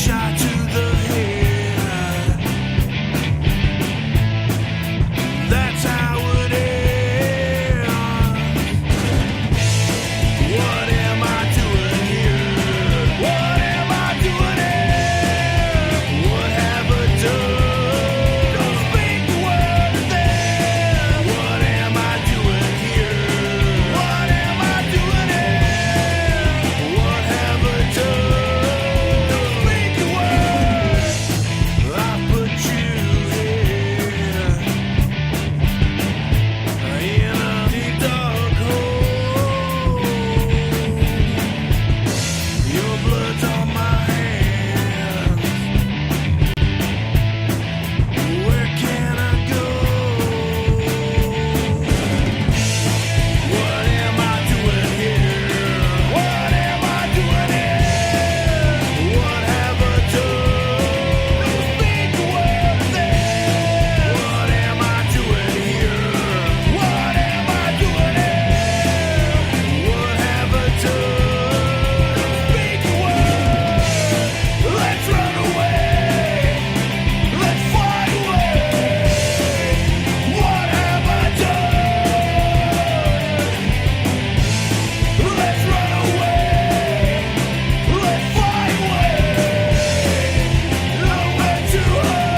shot to the head. That's how it ends. What am I doing here? What am I doing here? What have I done? Don't speak the word there. What am I doing here? What am I doing here? What have I done? Don't speak the word. I put you here in a deep dark hole. Your blood's on my hands. Where can I go? What am I doing here? What am I doing here? What have I done? Don't speak a word there. What am I doing here? What am I doing here? What have I done? Don't speak a word. Let's run away. Let's fly away. What have I done? Let's run away. Let's fly away. Nowhere to hide.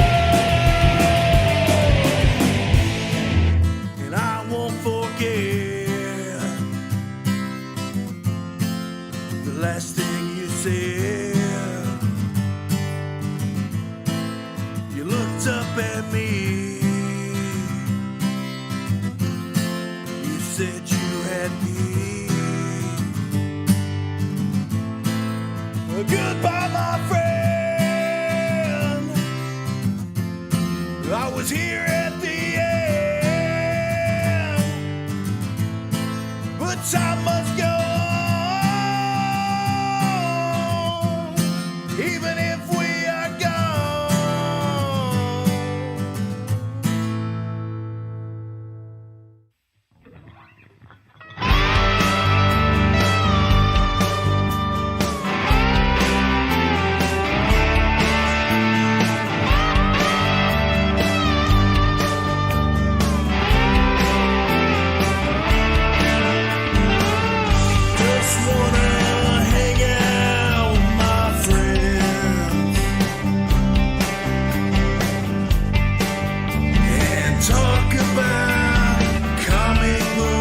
And I won't forget the last thing you said. You looked up at me. You said you had me. Well, goodbye, my friend. I was here at the end, but time must go on, even if we are gone. Just wanna hang out with my friends and talk about comic books.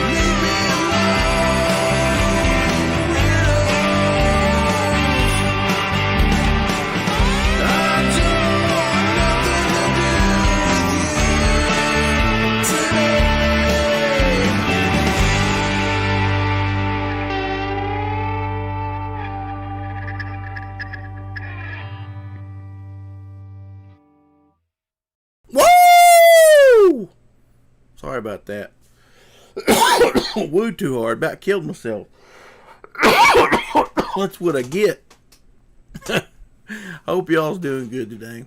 Leave me alone, weirdos. I don't want nothing to do with you today. Woo! Sorry about that. Woo too hard. About killed myself. That's what I get. Hope y'all's doing good today.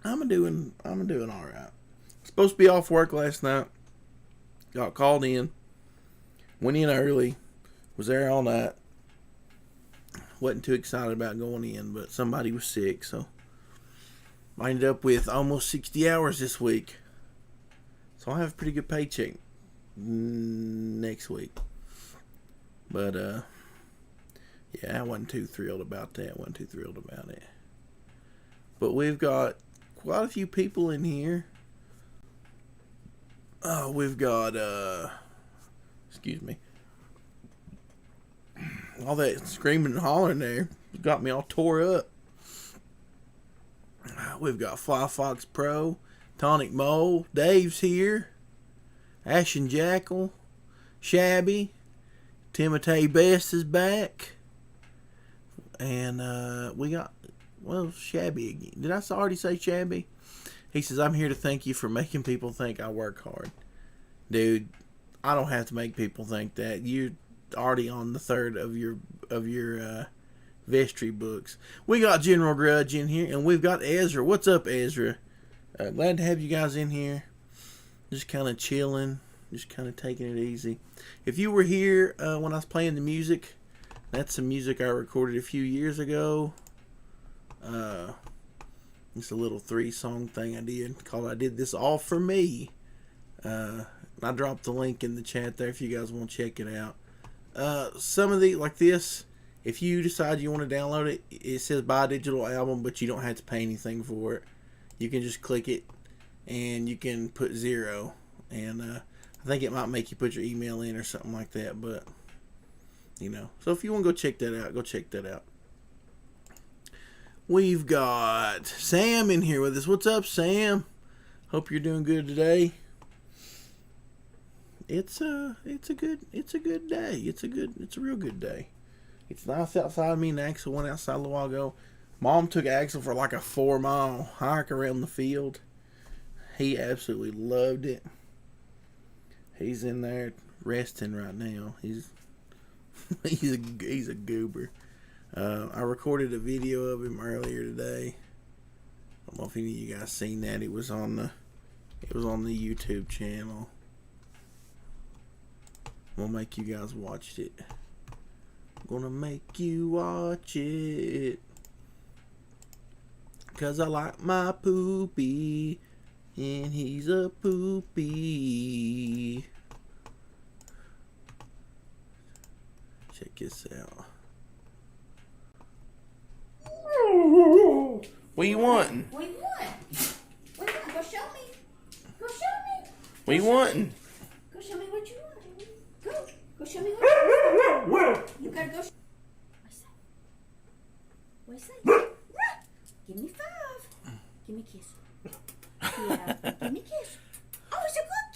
I'm doing all right. Supposed to be off work last night. Got called in. Went in early. Was there all night. Wasn't too excited about going in, but somebody was sick, so I ended up with almost 60 hours this week. So I'll have a pretty good paycheck next week. But, yeah, I wasn't too thrilled about that. But we've got quite a few people in here. We've got, excuse me. All that screaming and hollering there got me all tore up. We've got Fly Fox Pro, Tonic Mole, Dave's here, Ashen Jackal, Shabby, Timothy Best is back, and we got, Shabby again. Did I already say Shabby? He says, I'm here to thank you for making people think I work hard. Dude, I don't have to make people think that. You're already on the third of your vestry books. We got General Grudge in here, and we've got Ezra. What's up, Ezra? Glad to have you guys in here. Just kind of chilling, just kind of taking it easy. If you were here when I was playing the music, That's some music I recorded a few years ago. It's a little 3-song thing I did called I Did This All For Me. I dropped the link in the chat there if you guys want to check it out. Some of the, like this, if you decide you want to download it, it says buy a digital album, but you don't have to pay anything for it. You can just click it and you can put 0. And I think it might make you put your email in or something like that, but you know. So if you want to go check that out, go check that out. We've got Sam in here with us. What's up, Sam? Hope you're doing good today. It's a good day. It's a real good day. It's nice outside. Me and Axel went outside a little while ago. Mom took Axel for like a 4-mile hike around the field. He absolutely loved it. He's in there resting right now. He's a goober. I recorded a video of him earlier today. I don't know if any of you guys seen that. It was on the YouTube channel. I'm gonna make you guys watch it. I'm gonna make you watch it. 'Cause I like my poopy. And he's a poopy. Check this out. What you wanting? What do you want? What do you want? Go show me. Go show me. What you wanting? Go show me what you want. Go show me what you want. You gotta go. What you say? Give me 5. Give me a kiss. Yeah, give me a kiss. Oh, it's a good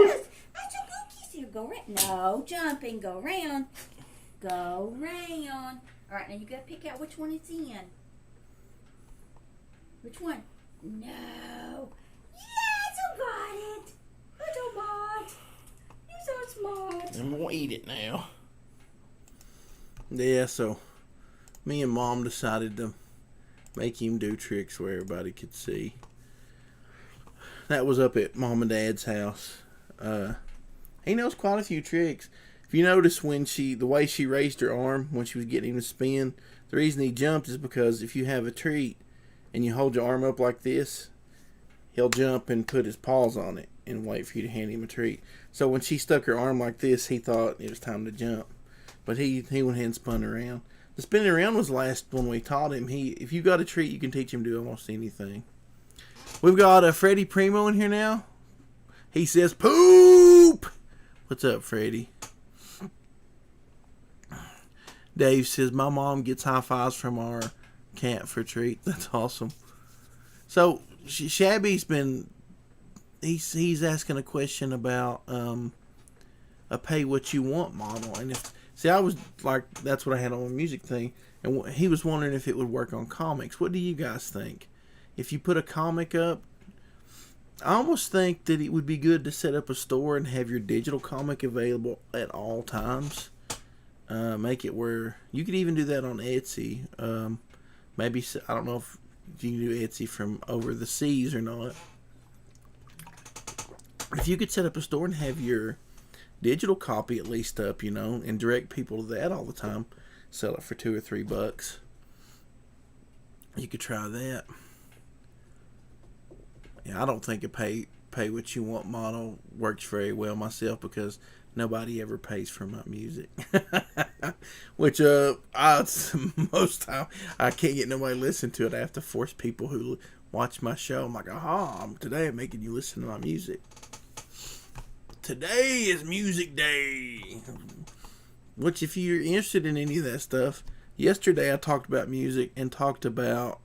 kiss. That's a good kiss. Here, go round. No, jumping. Go round. Go round. All right, now you gotta pick out which one it's in. Which one? No. Yes, you got it. Little bot. You're so smart. I'm gonna eat it now. Yeah, so me and Mom decided to make him do tricks where everybody could see. That was up at Mom and Dad's house. He knows quite a few tricks. If you notice when the way she raised her arm when she was getting him to spin, the reason he jumped is because if you have a treat and you hold your arm up like this, he'll jump and put his paws on it and wait for you to hand him a treat. So when she stuck her arm like this, he thought it was time to jump. But he went ahead and spun around. The spinning around was the last one we taught him. If you got a treat, you can teach him to do almost anything. We've got Freddie Primo in here now. He says, poop! What's up, Freddie? Dave says, my mom gets high fives from our cat for treats. That's awesome. So, Shabby's been, he's asking a question about a pay what you want model. And I was like, that's what I had on my music thing. And he was wondering if it would work on comics. What do you guys think? If you put a comic up, I almost think that it would be good to set up a store and have your digital comic available at all times. Make it where you could even do that on Etsy. Maybe, I don't know if you can do Etsy from over the seas or not. If you could set up a store and have your digital copy at least up, and direct people to that all the time, sell it for $2 or $3. You could try that. Yeah, I don't think a pay what you want model works very well myself because nobody ever pays for my music. Which most time I can't get nobody to listen to it. I have to force people who watch my show. I'm like, today I'm making you listen to my music. Today is music day. Which, if you're interested in any of that stuff, yesterday I talked about music and talked about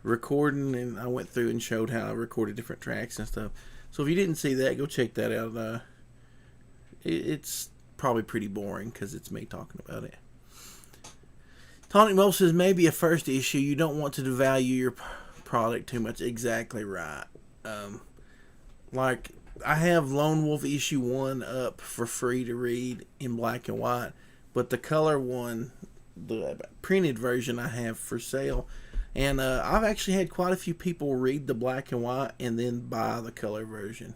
recording, and I went through and showed how I recorded different tracks and stuff. So if you didn't see that, go check that out. It's probably pretty boring because it's me talking about it. Tonic Mo says maybe a first issue. You don't want to devalue your product too much. Exactly right. Like, I have Lone Wolf issue 1 up for free to read in black and white, but the color one, the printed version, I have for sale. And I've actually had quite a few people read the black and white and then buy the color version.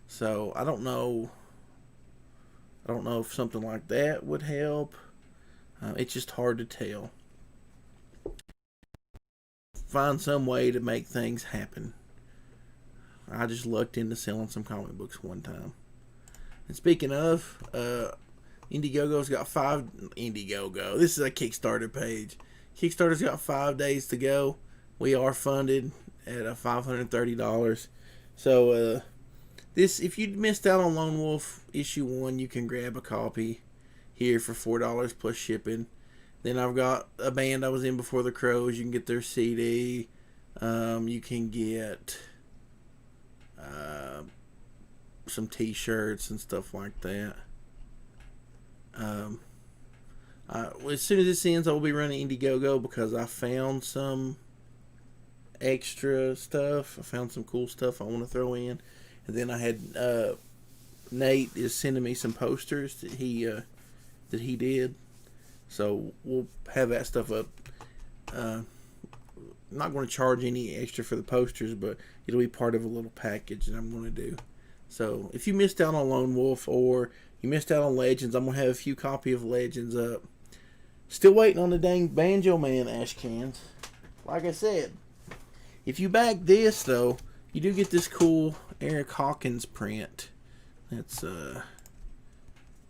So I don't know if something like that would help. It's just hard to tell. Find some way to make things happen. I just lucked into selling some comic books one time. And speaking of, Indiegogo's got Indiegogo. This is a Kickstarter page. Kickstarter's got 5 days to go. We are funded at $530. So, if you missed out on Lone Wolf issue 1, you can grab a copy here for $4 plus shipping. Then I've got a band I was in before the Crows. You can get their CD. You can get some t-shirts and stuff like that. As soon as this ends, I will be running Indiegogo because I found some extra stuff. I found some cool stuff I want to throw in. And then I had Nate is sending me some posters that he did. So we'll have that stuff up. I'm not going to charge any extra for the posters, but it'll be part of a little package that I'm going to do. So if you missed out on Lone Wolf or you missed out on Legends, I'm going to have a few copies of Legends up. Still waiting on the dang Banjo Man ash cans. Like I said, if you back this though, you do get this cool Eric Hawkins print. That's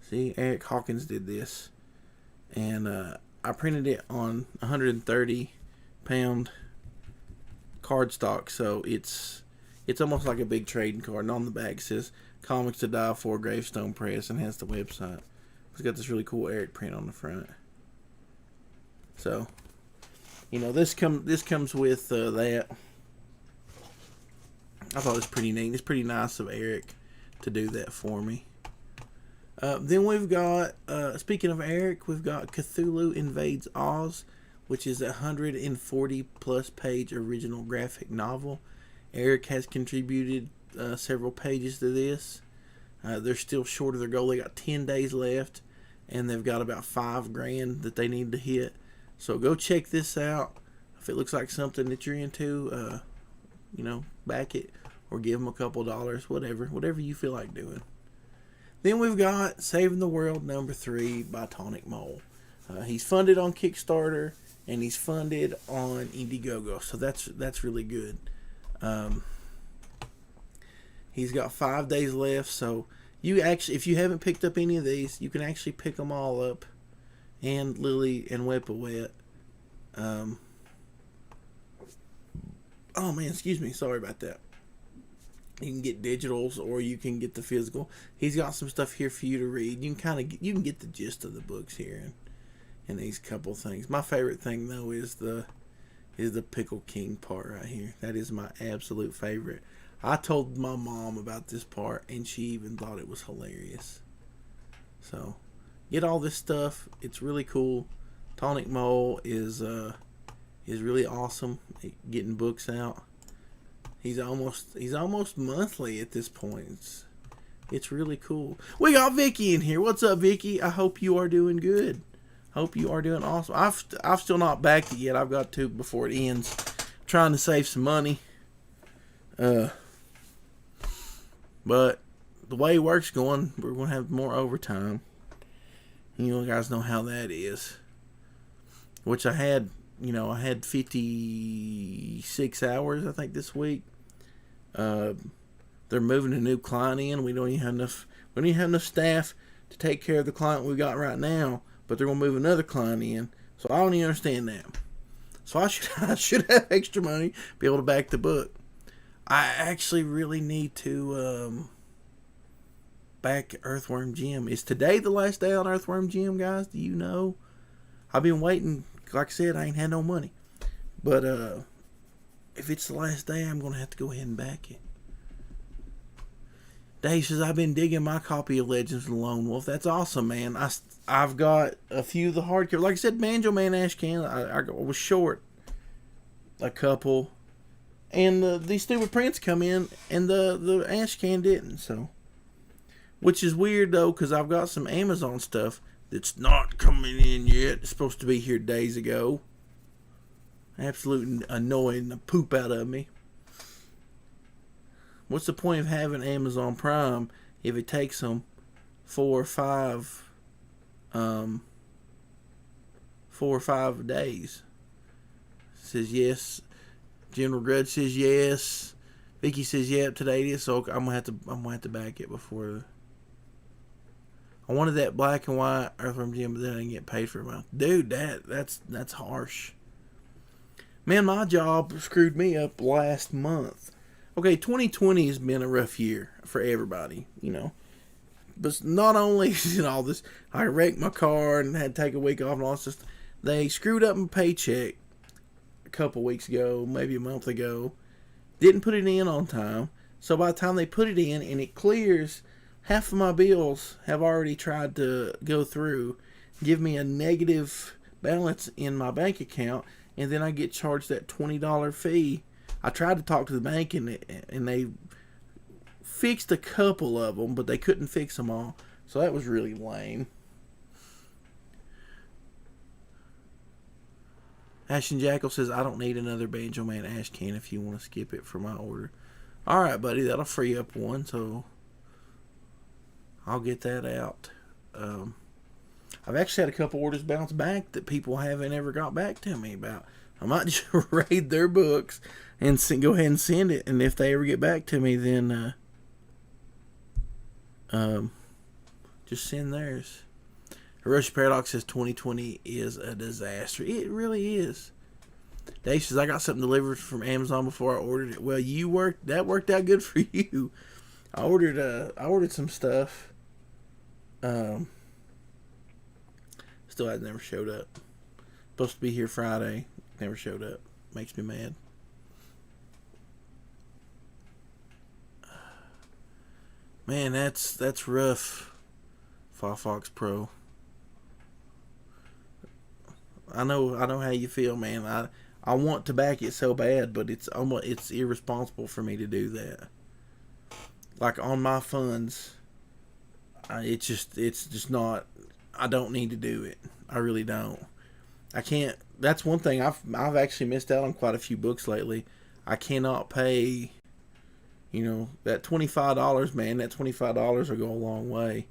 see, Eric Hawkins did this, and I printed it on 130 pound cardstock, so it's almost like a big trading card. And on the back it says Comics to Die For, Gravestone Press, and has the website. It's got this really cool Eric print on the front. So, you know, this comes with that. I thought it was pretty neat. It's pretty nice of Eric to do that for me. Then we've got, speaking of Eric, we've got Cthulhu Invades Oz, which is a 140 plus page original graphic novel. Eric has contributed several pages to this. They're still short of their goal. They got 10 days left, and they've got about $5,000 that they need to hit. So go check this out. If it looks like something that you're into, you know, back it or give them a couple dollars, whatever you feel like doing. Then we've got Saving the World #3 by Tonic Mole. He's funded on Kickstarter and he's funded on Indiegogo, so that's really good. He's got 5 days left, so you actually, if you haven't picked up any of these, you can actually pick them all up. And Lily and Wet. Oh man, excuse me, sorry about that. You can get digitals or you can get the physical. He's got some stuff here for you to read. You can get the gist of the books here and these couple things. My favorite thing though is the Pickle King part right here. That is my absolute favorite. I told my mom about this part and she even thought it was hilarious. So get all this stuff. It's really cool. Tonic Mole is really awesome at getting books out. He's almost monthly at this point. It's really cool. We got Vicky in here. What's up, Vicky? I hope you are doing good. Hope you are doing awesome. I've still not backed it yet. I've got to before it ends. I'm trying to save some money. But the way work's going, we're gonna have more overtime. You guys know how that is. Which I had 56 hours, I think, this week. They're moving a new client in. We don't even have enough staff to take care of the client we got right now. But they're gonna move another client in. So I don't even understand that. So I should have extra money, be able to back the book. I actually really need to back Earthworm Jim. Is today the last day on Earthworm Jim, guys? Do you know? I've been waiting. Like I said, I ain't had no money. But if it's the last day, I'm going to have to go ahead and back it. Dave says, I've been digging my copy of Legends of the Lone Wolf. That's awesome, man. I've got a few of the hardcover. Like I said, Banjo Man Ash Can, I was short a couple. And these stupid prints come in, and the Ash Can didn't. So, which is weird, though, because I've got some Amazon stuff that's not coming in yet. It's supposed to be here days ago. Absolutely annoying the poop out of me. What's the point of having Amazon Prime if it takes them 4 or 5 4 or 5 days. Says yes. General Grudge says yes. Vicky says yeah. Today it is. So I'm gonna have to back it before. I wanted that black and white Earthworm Jim, but then I didn't get paid for it. Dude, that's harsh. Man, my job screwed me up last month. Okay, 2020 has been a rough year for everybody, you know. But not only all this, I wrecked my car and had to take a week off and all this. They screwed up my paycheck a couple weeks ago, maybe a month ago. Didn't put it in on time. So by the time they put it in and it clears, half of my bills have already tried to go through, give me a negative balance in my bank account, and then I get charged that $20 fee. I tried to talk to the bank and they fixed a couple of them, but they couldn't fix them all. So that was really lame. Ashton Jackal says, I don't need another Banjo Man ash can if you want to skip it for my order. Alright, buddy, that'll free up one, so I'll get that out. I've actually had a couple orders bounce back that people haven't ever got back to me about. I might just raid their books and go ahead and send it, and if they ever get back to me, then just send theirs. Hiroshi Paradox says 2020 is a disaster. It really is. Dave says, I got something delivered from Amazon before I ordered it. Well, that worked out good for you. I ordered some stuff. Still has never showed up. Supposed to be here Friday. Never showed up. Makes me mad. Man, that's rough. Firefox Pro. I know how you feel, man. I want to back it so bad, but it's irresponsible for me to do that. Like on my funds, it's just not. I don't need to do it. I really don't. I can't. That's one thing I've actually missed out on quite a few books lately. I cannot pay. You know, that $25, man. That $25 will go a long way.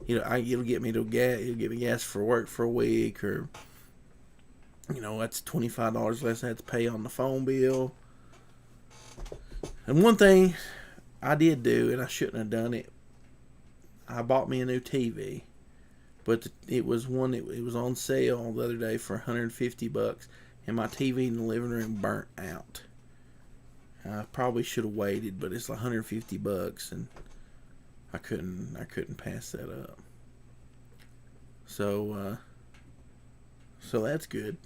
You know, it'll get me gas for work for a week, or you know, that's $25 less I have to pay on the phone bill. And one thing I did do, and I shouldn't have done it, I bought me a new TV, but it was on sale the other day for $150, and my TV in the living room burnt out. I probably should have waited, but it's $150, and I couldn't pass that up. So that's good.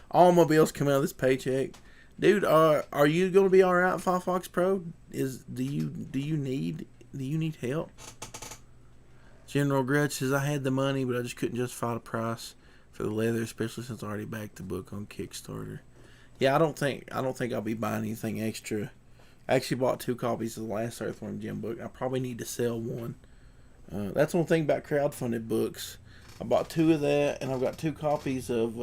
All my bills come out of this paycheck, dude. Are you gonna be all right, Firefox Pro? Do you need help? General Grudge says, I had the money, but I just couldn't justify the price for the leather, especially since I already backed the book on Kickstarter. Yeah, I don't think I'll be buying anything extra. I actually bought 2 copies of the last Earthworm Jim book. I probably need to sell one. That's one thing about crowdfunded books. I bought 2 of that, and I've got 2 copies of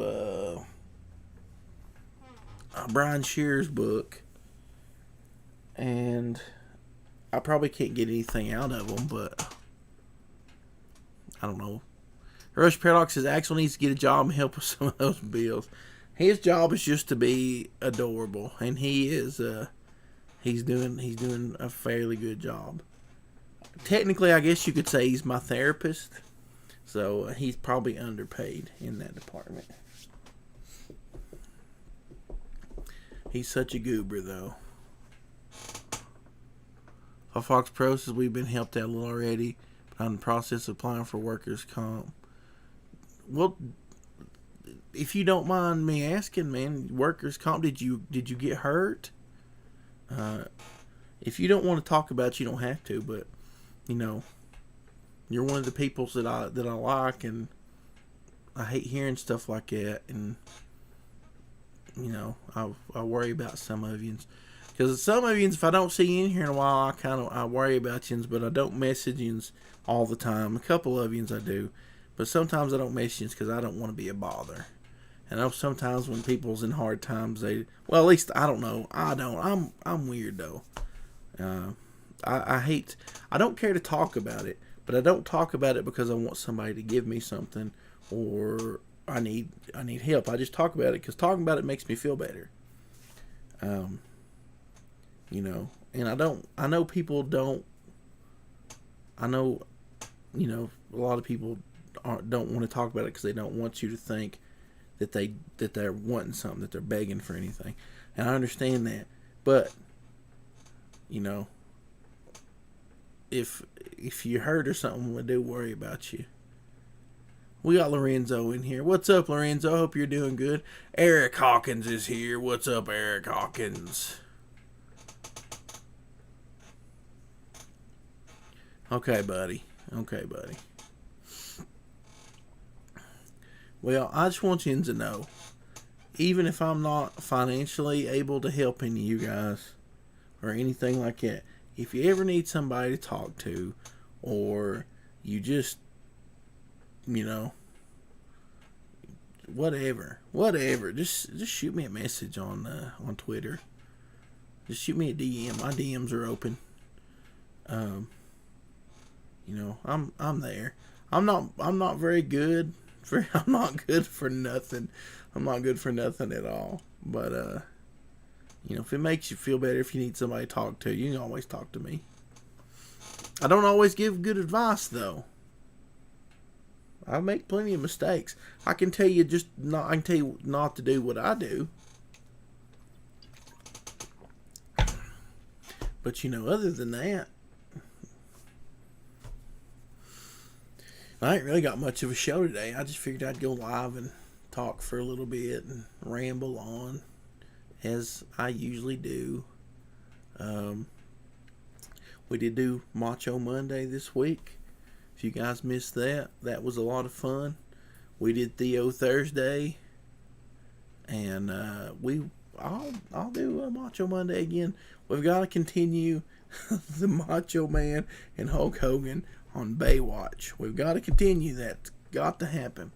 Brian Shearer's book. And I probably can't get anything out of them, but I don't know. Rush Paradox says Axel needs to get a job and help with some of those bills. His job is just to be adorable, and he is. He's doing a fairly good job. Technically, I guess you could say he's my therapist, so he's probably underpaid in that department. He's such a goober, though. Fox Pro says we've been helped out a little already, but I'm in the process of applying for workers' comp. Well, if you don't mind me asking, man, workers' comp, did you get hurt? If you don't want to talk about it, you don't have to, but you know, you're one of the peoples that I like, and I hate hearing stuff like that, and you know, I worry about some of you, because some of you, if I don't see you in here in a while, I worry about you, but I don't message you all the time. A couple of you I do, but sometimes I don't message you because I don't want to be a bother. And I know sometimes when people's in hard times, at least I don't know. I'm weird though. I don't care to talk about it, but I don't talk about it because I want somebody to give me something, or I need help. I just talk about it because talking about it makes me feel better. You know, and I know people don't. I know, you know, a lot of people don't want to talk about it because they don't want you to think that they're wanting something, that they're begging for anything, and I understand that. But you know, if you're hurt or something, we do worry about you. We got Lorenzo in here. What's up, Lorenzo? Hope you're doing good. Eric Hawkins is here. What's up, Eric Hawkins? Okay, buddy. Well, I just want you to know, even if I'm not financially able to help any of you guys or anything like that, if you ever need somebody to talk to, or you just, you know, whatever, just shoot me a message on Twitter. Just shoot me a DM. My DMs are open. You know, I'm there. I'm not very good for. I'm not good for nothing. I'm not good for nothing at all. But you know, if it makes you feel better, if you need somebody to talk to, you can always talk to me. I don't always give good advice though. I make plenty of mistakes. I can tell you not to do what I do. But you know, other than that, I ain't really got much of a show today. I just figured I'd go live and talk for a little bit and ramble on, as I usually do. We did do Macho Monday this week. If you guys missed that, that was a lot of fun. We did Theo Thursday, and I'll do a Macho Monday again. We've got to continue the Macho Man and Hulk Hogan on Baywatch. We've got to continue that. It's got to happen.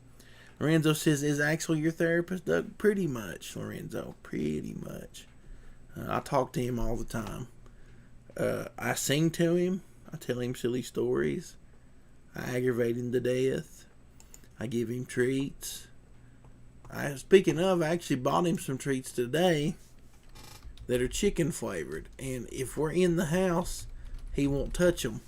Lorenzo says, "Is Axel your therapist, Doug?" Pretty much, Lorenzo. Pretty much. I talk to him all the time. I sing to him. I tell him silly stories. I aggravate him to death. I give him treats. Speaking of, I actually bought him some treats today that are chicken flavored. And if we're in the house, he won't touch them.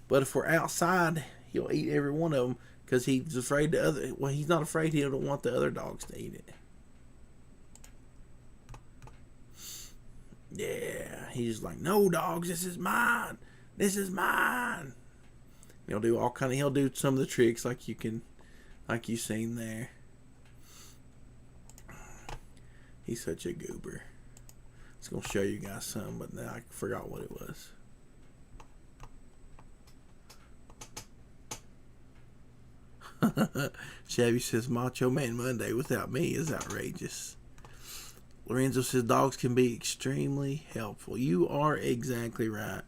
But if we're outside, he'll eat every one of them because he's afraid he's not afraid, he don't want the other dogs to eat it. Yeah, he's like, "No, dogs, this is mine. This is mine." He'll do some of the tricks like you seen there. He's such a goober. I was gonna show you guys some, but now I forgot what it was. Shabby says, "Macho Man Monday without me is outrageous." Lorenzo says, "Dogs can be extremely helpful." You are exactly right.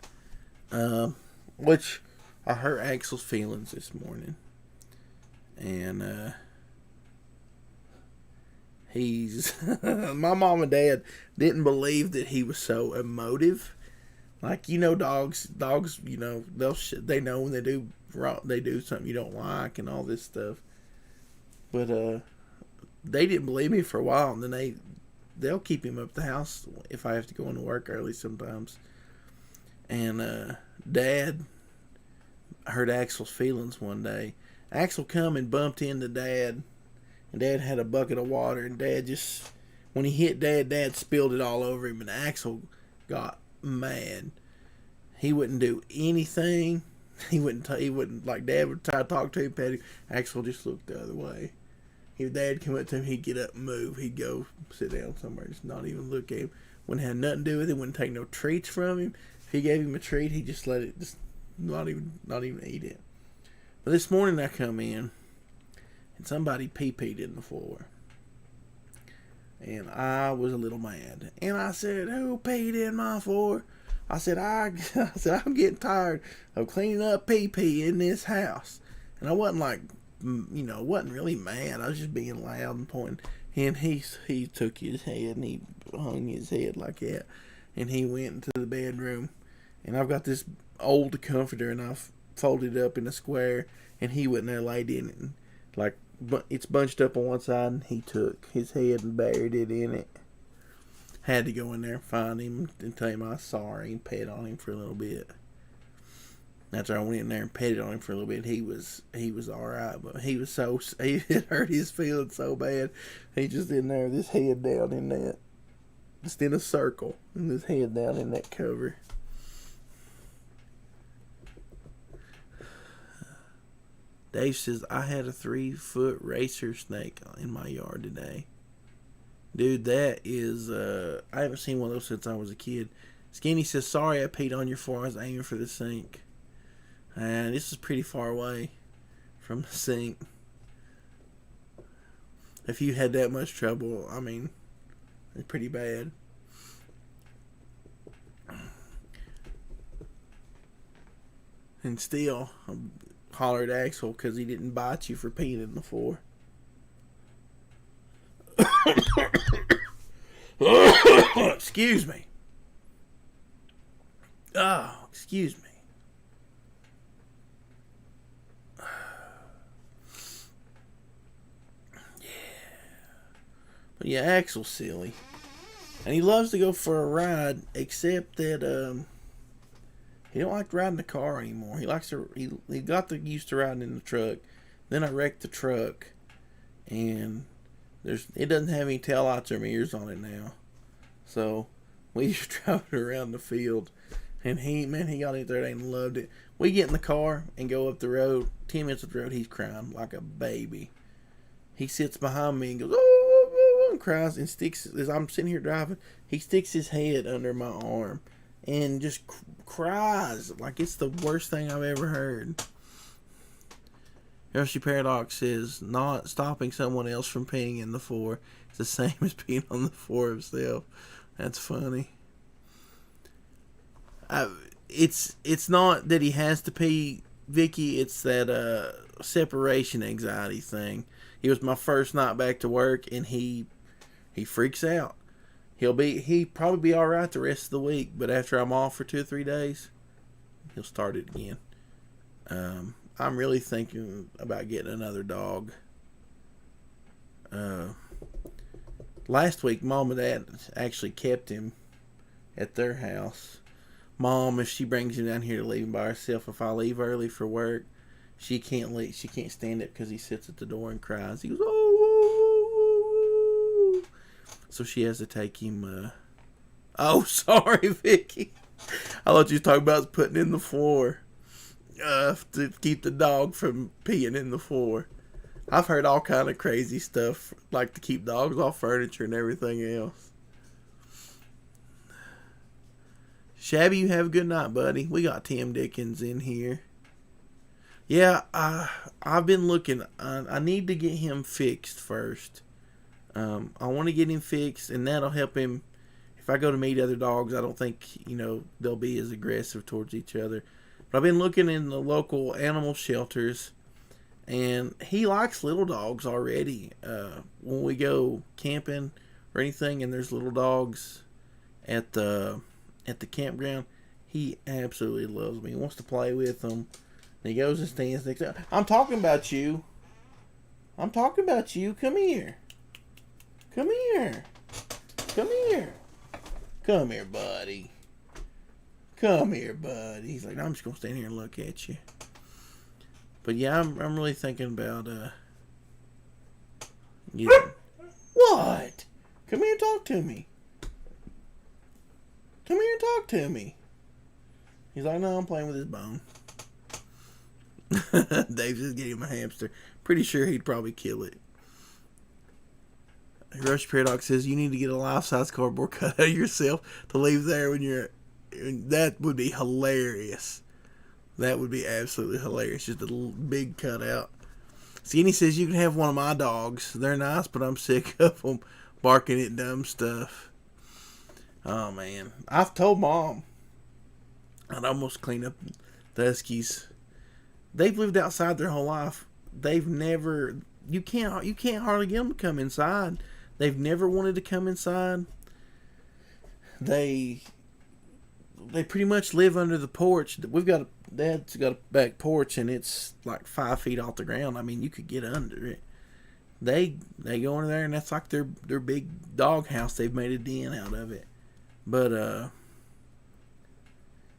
Which I hurt Axel's feelings this morning. And he's my mom and dad didn't believe that he was so emotive. Like, you know, dogs, you know, they know when they do something you don't like and all this stuff. But they didn't believe me for a while, and then they'll keep him up at the house if I have to go into work early sometimes. And Dad hurt Axel's feelings one day. Axel come and bumped into Dad, and Dad had a bucket of water, and Dad just, when he hit Dad spilled it all over him, and Axel got mad. He wouldn't do anything. He wouldn't, like, Dad would try to talk to him, pet him. Axel just looked the other way. If Dad come up to him, he'd get up and move. He'd go sit down somewhere, just not even look at him. Wouldn't have nothing to do with it. Wouldn't take no treats from him. If he gave him a treat, he'd just let it, just not even eat it. But this morning I come in, and somebody pee-peed in the floor. And I was a little mad. And I said, "Who peed in my floor?" I said, I'm getting tired of cleaning up pee-pee in this house. And I wasn't like, you know, wasn't really mad. I was just being loud and pointing. And he took his head and he hung his head like that. And he went into the bedroom. And I've got this old comforter, and I've folded it up in a square. And he went in there, laid in it, and like but it's bunched up on one side, and he took his head and buried it in it. Had to go in there and find him and tell him I was sorry and pet on him for a little bit. After I went in there and petted on him for a little bit, he was all right, but he it hurt his feelings so bad. He just in there with his head down in that, just in a circle, and his head down in that cover. Dave says, I had a 3-foot racer snake in my yard today. Dude, that is, I haven't seen one of those since I was a kid. Skinny says, sorry I peed on your floor. I was aiming for the sink. And this is pretty far away from the sink. If you had that much trouble, I mean, it's pretty bad. And still, I hollered at Axel because he didn't bite you for peeing in the floor. Excuse me. Oh, excuse me. But yeah, Axel's silly. And he loves to go for a ride, except that he don't like to ride in the car anymore. He likes to he got used to riding in the truck. Then I wrecked the truck, and it doesn't have any taillights or mirrors on it now. So we just drove it around the field, and he got it there and loved it. We get in the car and go up the road. 10 minutes up the road, he's crying like a baby. He sits behind me and goes, oh, and cries and sticks, as I'm sitting here driving, he sticks his head under my arm and just cries like it's the worst thing I've ever heard. Yoshi Paradox says, not stopping someone else from peeing in the floor is the same as peeing on the floor himself. That's funny. It's not that he has to pee, Vicky. It's that separation anxiety thing. It was my first night back to work, and he freaks out. He'll probably be all right the rest of the week, but after I'm off for 2 or 3 days, he'll start it again. I'm really thinking about getting another dog. Last week, Mom and Dad actually kept him at their house. Mom, if she brings him down here to leave him by herself, if I leave early for work, she can't leave. She can't stand it because he sits at the door and cries. He goes, oh. So she has to take him. Oh, sorry, Vicky. I thought you were talking about putting in the floor to keep the dog from peeing in the floor. I've heard all kind of crazy stuff, like to keep dogs off furniture and everything else. Shabby, you have a good night, buddy. We got Tim Dickens in here. Yeah, I've been looking. I need to get him fixed first. I want to get him fixed, and that'll help him. If I go to meet other dogs, I don't think, they'll be as aggressive towards each other. But I've been looking in the local animal shelters, and he likes little dogs already. When we go camping or anything, and there's little dogs at the campground, he absolutely loves me. He wants to play with them. And he goes and stands next to. I'm talking about you. I'm talking about you. Come here. Come here. Come here. Come here, buddy. Come here, buddy. He's like, I'm just gonna stand here and look at you. But yeah, I'm really thinking about What? Come here and talk to me. Come here and talk to me. He's like, no, I'm playing with his bone. Dave's just getting him a hamster. Pretty sure he'd probably kill it. Rush Paradox says, you need to get a life-size cardboard cut of yourself to leave there when you're... That would be hilarious. That would be absolutely hilarious. Just a little big cutout. Skinny says, you can have one of my dogs. They're nice, but I'm sick of them barking at dumb stuff. Oh, man. I've told Mom I'd almost clean up the Huskies. They've lived outside their whole life. They've never... You can't hardly get them to come inside. They've never wanted to come inside. They pretty much live under the porch. Dad's got a back porch, and it's like 5 feet off the ground. I mean, you could get under it. they go in there and that's like their big dog house. They've made a den out of it. But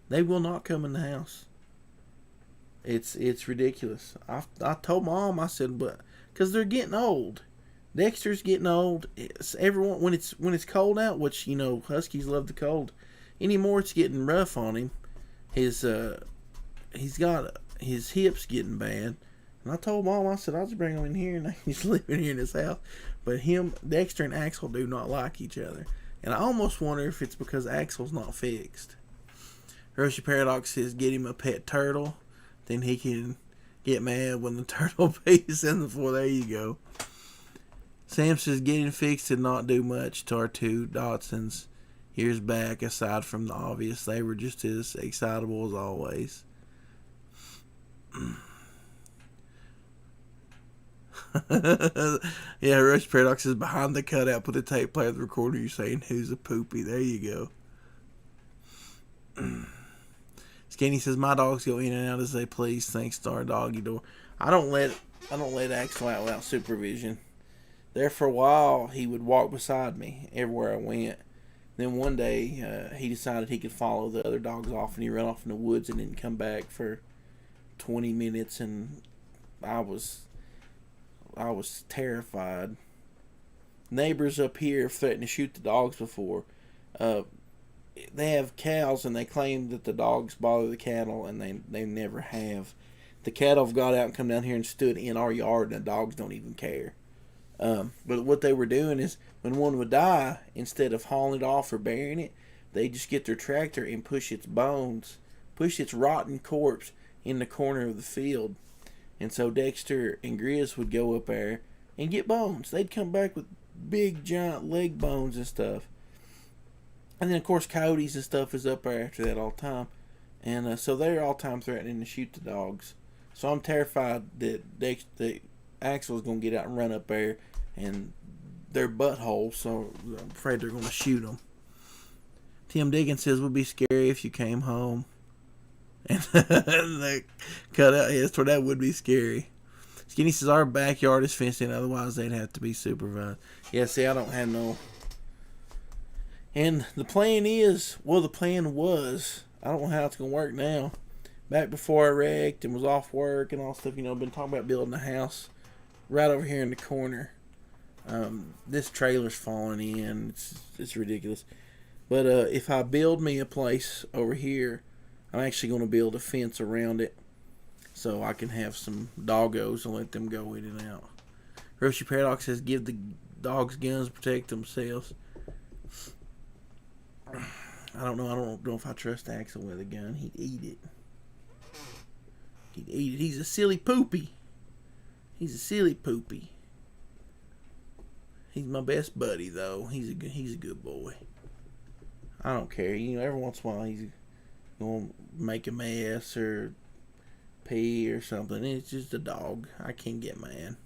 they will not come in the house. It's ridiculous. I told Mom, I said, but because they're getting old. Dexter's getting old. It's everyone when it's cold out, which Huskies love the cold. Anymore, it's getting rough on him. He's got his hips getting bad. And I told Mom, I said, I'll just bring him in here and he's living here in this house. But Dexter and Axel do not like each other. And I almost wonder if it's because Axel's not fixed. Roshi Paradox says, get him a pet turtle. Then he can get mad when the turtle pees in the floor. There you go. Sam says, getting fixed did not do much to our two Dachshunds years back, aside from the obvious. They were just as excitable as always. Yeah, Rush Paradox is behind the cutout. Put the tape player of the recorder. You're saying, who's a poopy? There you go. Skinny says, my dogs go in and out as they please, thanks to our doggy door. I don't let Axel out without supervision. There for a while, he would walk beside me everywhere I went. Then one day, he decided he could follow the other dogs off, and he ran off in the woods and didn't come back for 20 minutes, and I was terrified. Neighbors up here have threatened to shoot the dogs before. They have cows, and they claim that the dogs bother the cattle, and they never have. The cattle have got out and come down here and stood in our yard, and the dogs don't even care. But what they were doing is, when one would die, instead of hauling it off or burying it, they just get their tractor and push its rotten corpse in the corner of the field. And so Dexter and Grizz would go up there and get bones. They'd come back with big, giant leg bones and stuff. And then, of course, coyotes and stuff is up there after that all the time. And so they're all the time threatening to shoot the dogs. So I'm terrified that Axel's going to get out and run up there and their butthole. So I'm afraid they're going to shoot them. Tim Diggins says, it would be scary if you came home. And they cut out. Yes, that would be scary. Skinny says, our backyard is fenced in, otherwise they'd have to be supervised. Yeah, see, I don't have no... And the plan was, I don't know how it's going to work now. Back before I wrecked and was off work and all stuff, been talking about building a house right over here in the corner. This trailer's falling in. It's ridiculous. But if I build me a place over here, I'm actually going to build a fence around it so I can have some doggos and let them go in and out. Roshi Paradox says, give the dogs guns to protect themselves. I don't know. I don't know if I trust Axel with a gun. He'd eat it. He's a silly poopy. He's my best buddy, though. He's a good boy. I don't care. Every once in a while he's going to make a mess or pee or something. It's just a dog. I can't get mad.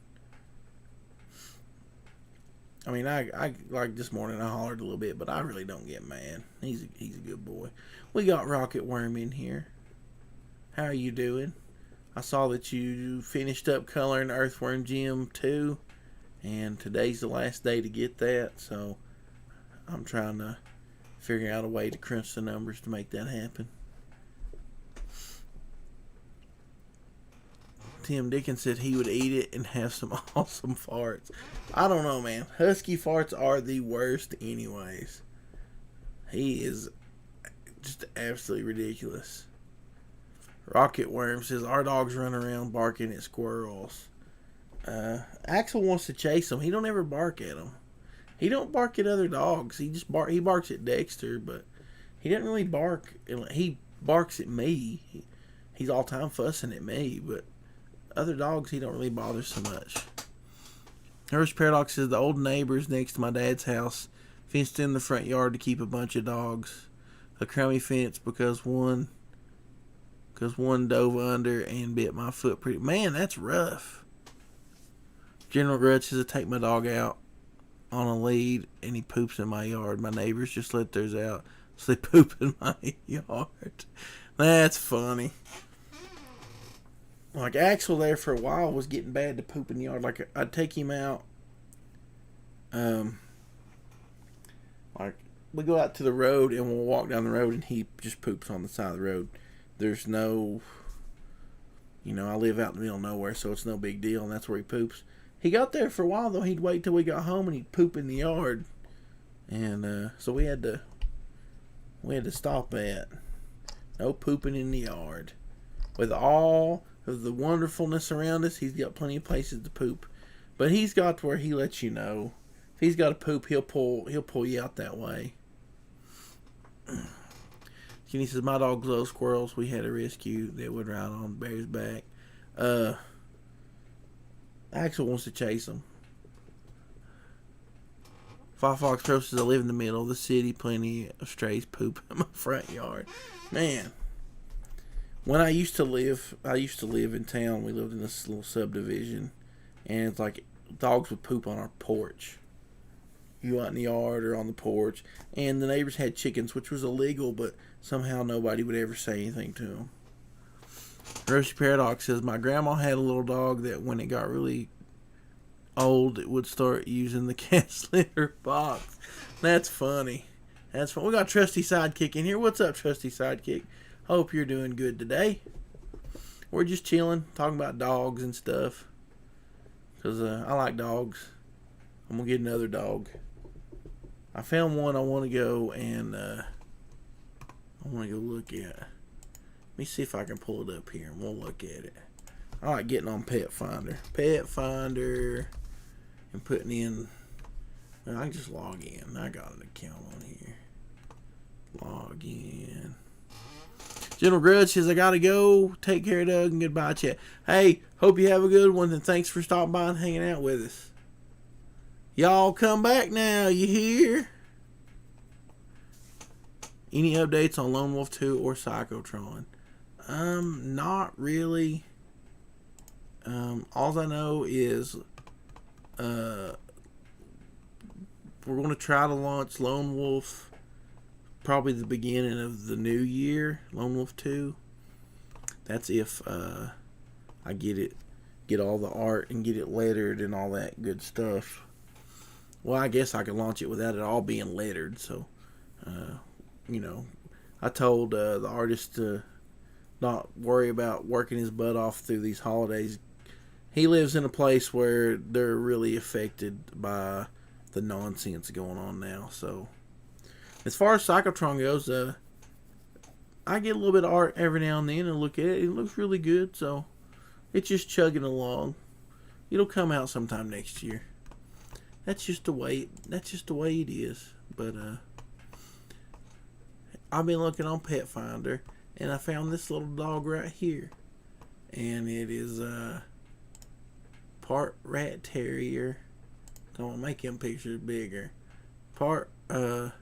I mean, I like this morning I hollered a little bit, but I really don't get mad. He's a good boy. We got Rocket Worm in here. How are you doing? I saw that you finished up coloring Earthworm Jim 2, and today's the last day to get that, so I'm trying to figure out a way to crunch the numbers to make that happen. Tim Dickens said he would eat it and have some awesome farts. I don't know, man. Husky farts are the worst anyways. He is just absolutely ridiculous. Rocket Worm says, our dogs run around barking at squirrels. Axel wants to chase them. He don't ever bark at them. He don't bark at other dogs. He barks at Dexter, but he doesn't really bark. He barks at me. He's all time fussing at me, but other dogs he don't really bother so much. Hirsch Paradox says, the old neighbors next to my dad's house fenced in the front yard to keep a bunch of dogs. A crummy fence because one dove under and bit my foot pretty. Man, that's rough. General Grudge says, I take my dog out on a lead and he poops in my yard. My neighbors just let theirs out, so they poop in my yard. That's funny. like Axel there for a while was getting bad to poop in the yard. Like I'd take him out, like we go out to the road and we'll walk down the road and he just poops on the side of the road. There's no, I live out in the middle of nowhere, so it's no big deal, and that's where he poops. He got there for a while though. He'd wait till we got home and he'd poop in the yard, and so we had to stop that. No pooping in the yard. With all of the wonderfulness around us, he's got plenty of places to poop. But he's got to where he lets you know. If he's got to poop, he'll pull you out that way. Kenny says, my dogs love squirrels. We had a rescue that would ride on Bear's back. Axel wants to chase them. Fox Pro says, I live in the middle of the city. Plenty of strays poop in my front yard. Man. When I used to live in town. We lived in this little subdivision, and it's like dogs would poop on our porch. You out in the yard or on the porch, and the neighbors had chickens, which was illegal, but somehow nobody would ever say anything to them. Rosie Paradox says, my grandma had a little dog that when it got really old, it would start using the cat litter box. That's funny. That's fun. We got Trusty Sidekick in here. What's up, Trusty Sidekick? Hope you're doing good today. We're just chilling, talking about dogs and stuff. Because I like dogs. I'm going to get another dog. I found one I want to go and I want to go look at. Let me see if I can pull it up here and we'll look at it. I like getting on Pet Finder. Pet Finder and putting in. Well, I can just log in. I got an account on here. Log in. General Grudge says, I gotta go. Take care, Doug, and goodbye, chat. Hey, hope you have a good one, and thanks for stopping by and hanging out with us. Y'all come back now, you hear? Any updates on Lone Wolf 2 or Psychotron? Not really. All I know is we're going to try to launch Lone Wolf probably the beginning of the new year, Lone Wolf 2. That's if I get all the art and get it lettered and all that good stuff. Well, I guess I could launch it without it all being lettered. So, I told the artist to not worry about working his butt off through these holidays. He lives in a place where they're really affected by the nonsense going on now. So, as far as Psychotron goes, I get a little bit of art every now and then and look at it. It looks really good, so it's just chugging along. It'll come out sometime next year. That's just the way it is. But I've been looking on Pet Finder, and I found this little dog right here, and it is part rat terrier. I'm gonna make him pictures bigger. Part rat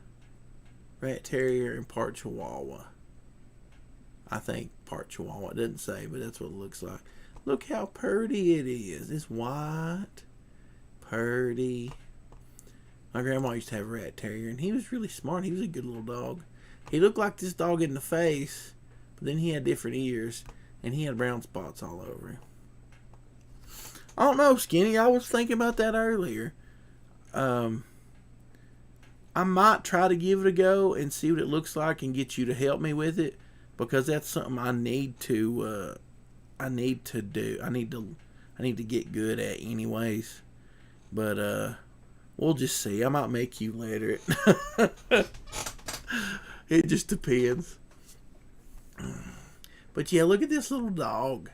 terrier and part Chihuahua. I think part Chihuahua. It doesn't say, but that's what it looks like. Look how purty it is. It's white. Purty. My grandma used to have a rat terrier, and he was really smart. He was a good little dog. He looked like this dog in the face, but then he had different ears, and he had brown spots all over him. I don't know, Skinny. I was thinking about that earlier. I might try to give it a go and see what it looks like and get you to help me with it, because that's something I need to do. I need to get good at anyways. But we'll just see. I might make you letter it. It just depends. But yeah, look at this little dog.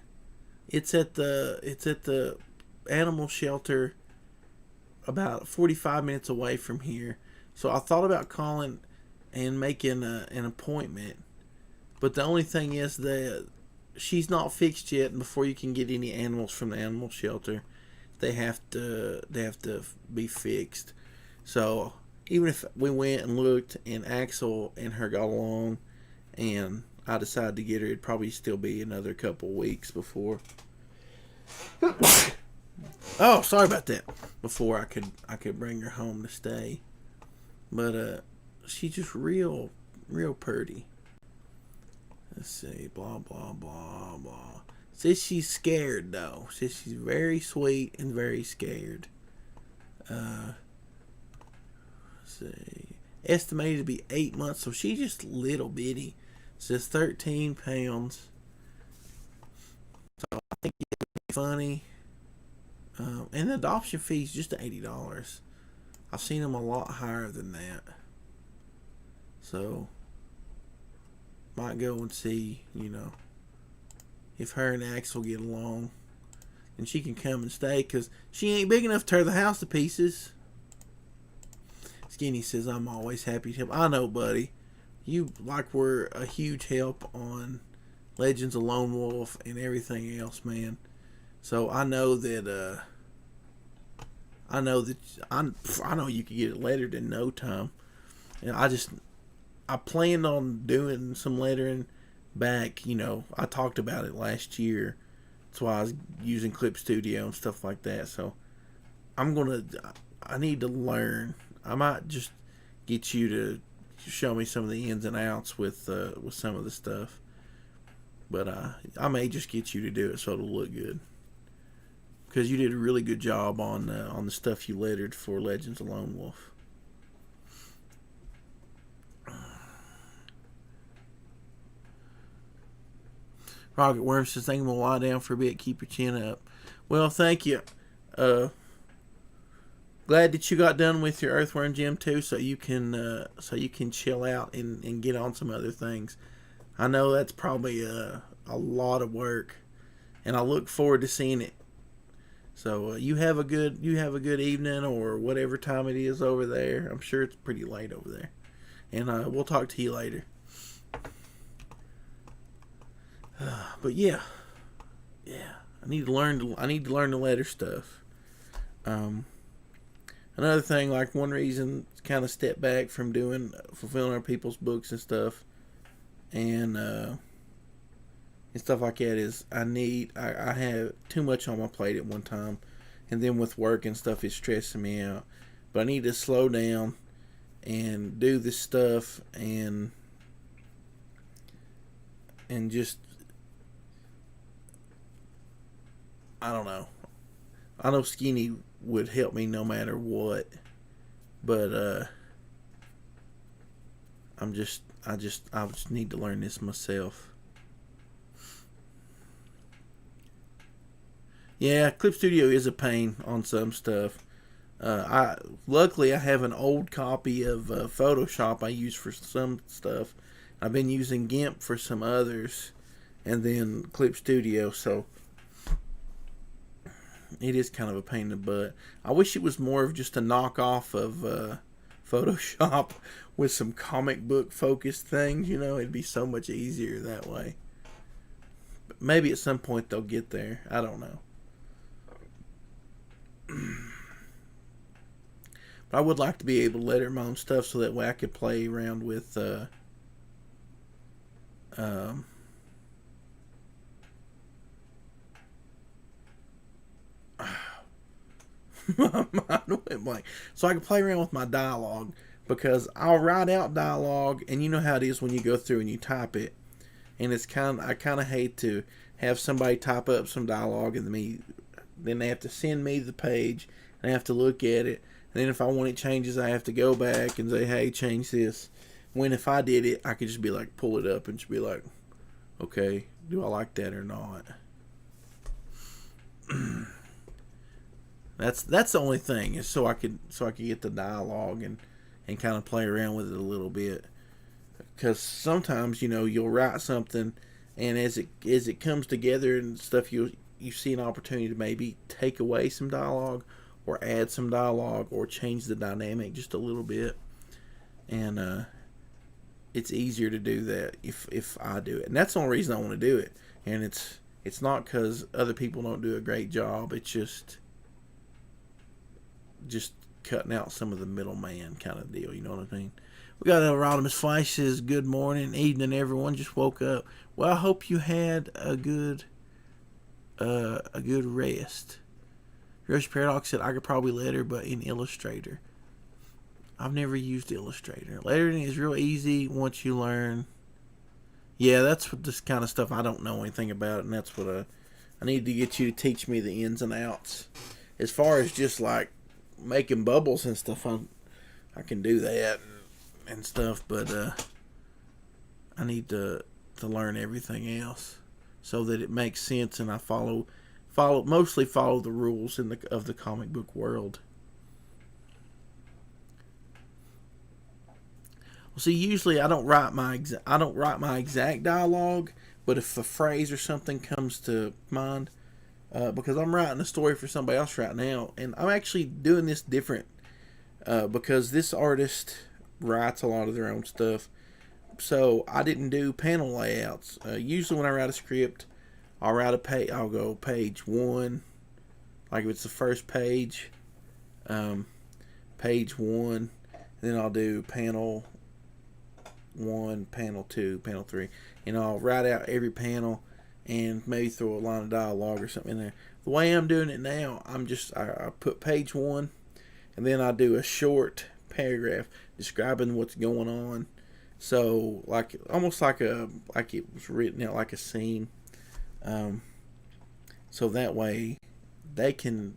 It's at the animal shelter about 45 minutes away from here. So I thought about calling and making an appointment. But the only thing is that she's not fixed yet, and before you can get any animals from the animal shelter, they have to be fixed. So even if we went and looked and Axel and her got along and I decided to get her, it'd probably still be another couple weeks before oh, sorry about that. Before I could bring her home to stay. But she's just real purty. Let's see, blah blah blah blah. Says she's scared though. Says she's very sweet and very scared. See, estimated to be 8 months, so she's just little bitty. Says 13 pounds. So I think it's funny. And the adoption fee is just $80. I've seen them a lot higher than that. So might go and see, if her and Axel get along, and she can come and stay, because she ain't big enough to tear the house to pieces. Skinny says, I'm always happy to help. I know, buddy. You were a huge help on Legends of Lone Wolf and everything else, man. So I know that I know you could get it lettered in no time. And I planned on doing some lettering back, I talked about it last year. That's why I was using Clip Studio and stuff like that. So I need to learn. I might just get you to show me some of the ins and outs with some of the stuff. But I may just get you to do it so it'll look good. Because you did a really good job on the stuff you lettered for Legends of Lone Wolf. Rocket Worm says, think I'm going to lie down for a bit, keep your chin up. Well, thank you. Glad that you got done with your Earthworm Jim too, so you can chill out and get on some other things. I know that's probably a lot of work, and I look forward to seeing it. So you have a good evening, or whatever time it is over there. I'm sure it's pretty late over there, and we'll talk to you later. But yeah, I need to learn the letter stuff. Another thing, like one reason to kind of step back from fulfilling other people's books and stuff, and stuff like that is I have too much on my plate at one time, and then with work and stuff, it's stressing me out. But I need to slow down and do this stuff and just, I don't know. I know Skinny would help me no matter what, but I just need to learn this myself. Yeah, Clip Studio is a pain on some stuff. Luckily I have an old copy of Photoshop I use for some stuff. I've been using GIMP for some others, and then Clip Studio, so it is kind of a pain in the butt. I wish it was more of just a knockoff of Photoshop with some comic book focused things, it'd be so much easier that way. But maybe at some point they'll get there. I don't know. But I would like to be able to letter my own stuff so that way I could play around with my mind went blank. So I can play around with my dialogue, because I'll write out dialogue, and you know how it is when you go through and you type it, and I kind of hate to have somebody type up some dialogue and then they have to send me the page, and I have to look at it, and then if I want it changes, I have to go back and say, hey, change this. When if I did it, I could just be like, pull it up and just be like, okay, do I like that or not? That's the only thing, is so I could get the dialogue and kind of play around with it a little bit. Because sometimes, you'll write something, and as it comes together and stuff, you see an opportunity to maybe take away some dialogue, or add some dialogue, or change the dynamic just a little bit. And it's easier to do that if I do it, and that's the only reason I want to do it. And it's not because other people don't do a great job. It's just cutting out some of the middleman kind of deal. You know what I mean? We got Rodimus Flash says, good morning, evening, everyone. Just woke up. Well, I hope you had a good rest. Yoshi Paradox said, I could probably letter, but in Illustrator. I've never used Illustrator. Lettering is real easy once you learn. Yeah, that's this kind of stuff I don't know anything about, and that's what I need to get you to teach me the ins and outs. As far as just like making bubbles and stuff, I can do that and stuff, but I need to learn everything else so that it makes sense and I mostly follow the rules of the comic book world. Well, see, usually I don't write my exact dialogue, but if a phrase or something comes to mind, because I'm writing a story for somebody else right now, and I'm actually doing this different because this artist writes a lot of their own stuff. So I didn't do panel layouts. Usually when I write a script, I'll write a page. I'll go page 1, like if it's the first page, page 1. Then I'll do panel 1, panel 2, panel 3, and I'll write out every panel and maybe throw a line of dialogue or something in there. The way I'm doing it now, I put page 1, and then I do a short paragraph describing what's going on. So like almost like it was written out like a scene. So that way they can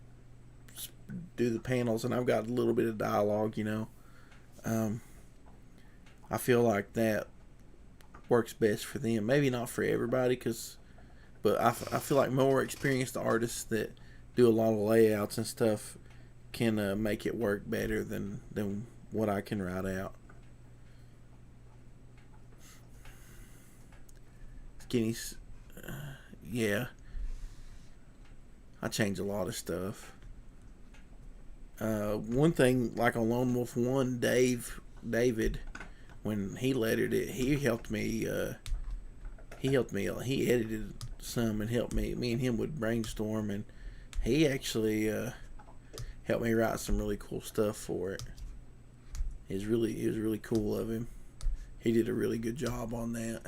do the panels, and I've got a little bit of dialogue, I feel like that works best for them. Maybe not for everybody, but I feel like more experienced artists that do a lot of layouts and stuff can make it work better than what I can write out. Skinny's, yeah. I change a lot of stuff. One thing, like on Lone Wolf 1, David, when he lettered it, he helped me. He edited some and helped me. Me and him would brainstorm, and he actually helped me write some really cool stuff for it. It was really cool of him. He did a really good job on that.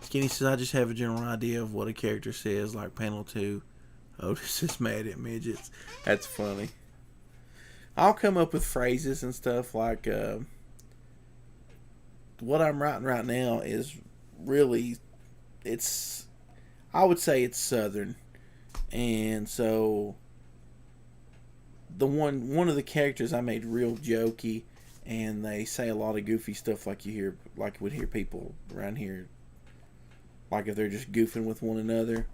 Skinny says, I just have a general idea of what a character says, like panel 2. Otis is mad at midgets. That's funny. I'll come up with phrases and stuff like what I'm writing right now is really, I would say it's Southern. And so one of the characters I made real jokey, and they say a lot of goofy stuff like you would hear people around here, like if they're just goofing with one another.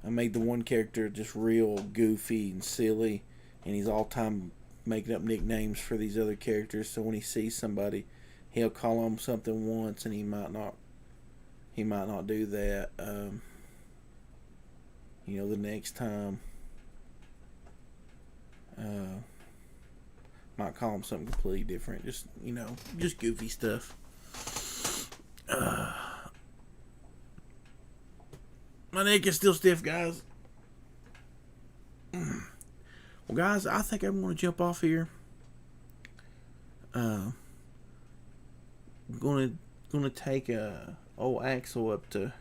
I made the one character just real goofy and silly, and he's all time making up nicknames for these other characters. So when he sees somebody, he'll call them something once, and he might not do that. The next time, might call him something completely different. Just goofy stuff. My neck is still stiff, guys. Well, guys, I think I'm going to jump off here. I'm going to take old Axel up to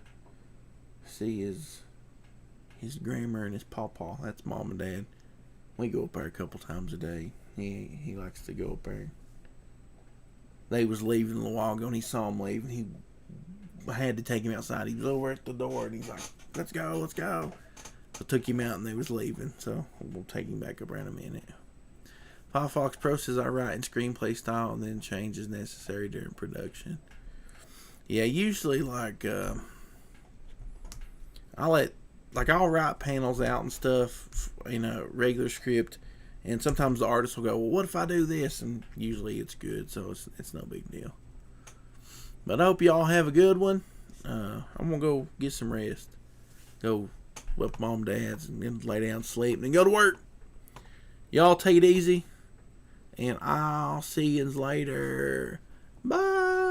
see his grandma and his pawpaw. That's mom and dad. We go up there a couple times a day. He likes to go up there. They was leaving a little while ago, and he saw him leave, and he had to take him outside. He was over at the door, and he's like, let's go. So I took him out, and they was leaving. So we'll take him back up around a minute. Pop Fox Pro says, I write in screenplay style and then change as necessary during production. Yeah, usually I'll write panels out and stuff in a regular script, and sometimes the artist will go, well, what if I do this? And usually it's good, so it's no big deal. But I hope y'all have a good one. I'm going to go get some rest. Go with mom, dad's, and then lay down and sleep, and then go to work. Y'all take it easy, and I'll see you later. Bye.